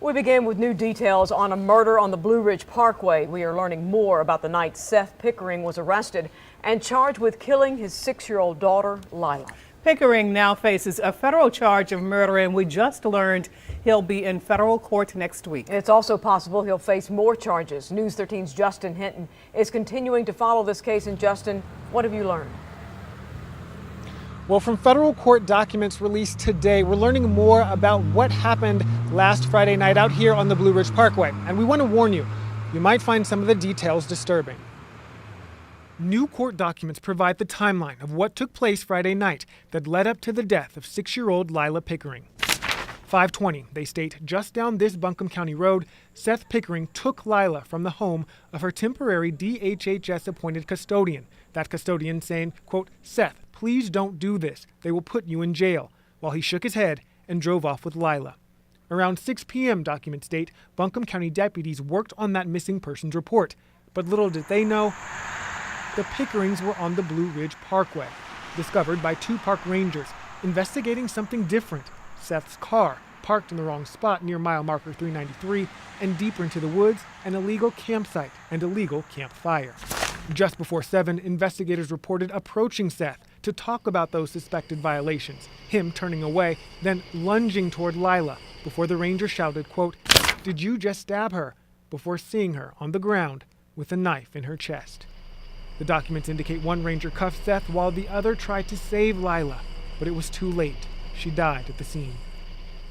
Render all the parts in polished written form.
We begin with new details on a murder on the Blue Ridge Parkway. We are learning more about the night Seth Pickering was arrested and charged with killing his 6-year-old daughter, Lila. Pickering now faces a federal charge of murder, and we just learned he'll be in federal court next week. It's also possible he'll face more charges. News 13's Justin Hinton is continuing to follow this case. And Justin, what have you learned? Well, from federal court documents released today, we're learning more about what happened last Friday night out here on the Blue Ridge Parkway. And we want to warn you, you might find some of the details disturbing. New court documents provide the timeline of what took place Friday night that led up to the death of 6-year-old Lila Pickering. 5:20, they state, just down this Buncombe County road, Seth Pickering took Lila from the home of her temporary DHHS-appointed custodian. That custodian saying, quote, "Seth, please don't do this. They will put you in jail," while he shook his head and drove off with Lila. Around 6 p.m., documents state, Buncombe County deputies worked on that missing persons report. But little did they know, the Pickerings were on the Blue Ridge Parkway, discovered by 2 park rangers investigating something different. Seth's car, parked in the wrong spot near mile marker 393, and deeper into the woods, an illegal campsite and illegal campfire. Just before 7, investigators reported approaching Seth to talk about those suspected violations, him turning away, then lunging toward Lila before the ranger shouted, quote, "Did you just stab her?" before seeing her on the ground with a knife in her chest. The documents indicate one ranger cuffed Seth while the other tried to save Lila, but it was too late. She died at the scene.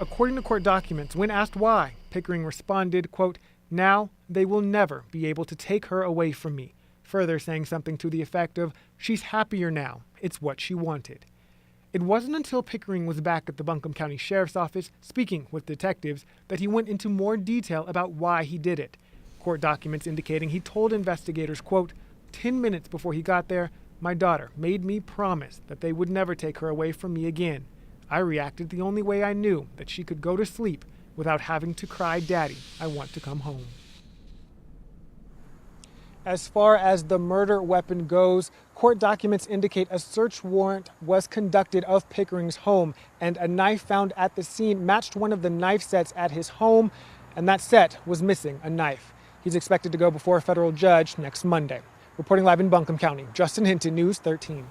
According to court documents, when asked why, Pickering responded, quote, "Now they will never be able to take her away from me," further saying something to the effect of, "She's happier now. It's what she wanted." It wasn't until Pickering was back at the Buncombe County Sheriff's Office speaking with detectives that he went into more detail about why he did it. Court documents indicating he told investigators, quote, 10 minutes before he got there, my daughter made me promise that they would never take her away from me again. I reacted the only way I knew, that she could go to sleep without having to cry, "Daddy, I want to come home." As far as the murder weapon goes, court documents indicate a search warrant was conducted of Pickering's home, and a knife found at the scene matched one of the knife sets at his home, and that set was missing a knife. He's expected to go before a federal judge next Monday. Reporting live in Buncombe County, Justin Hinton, News 13.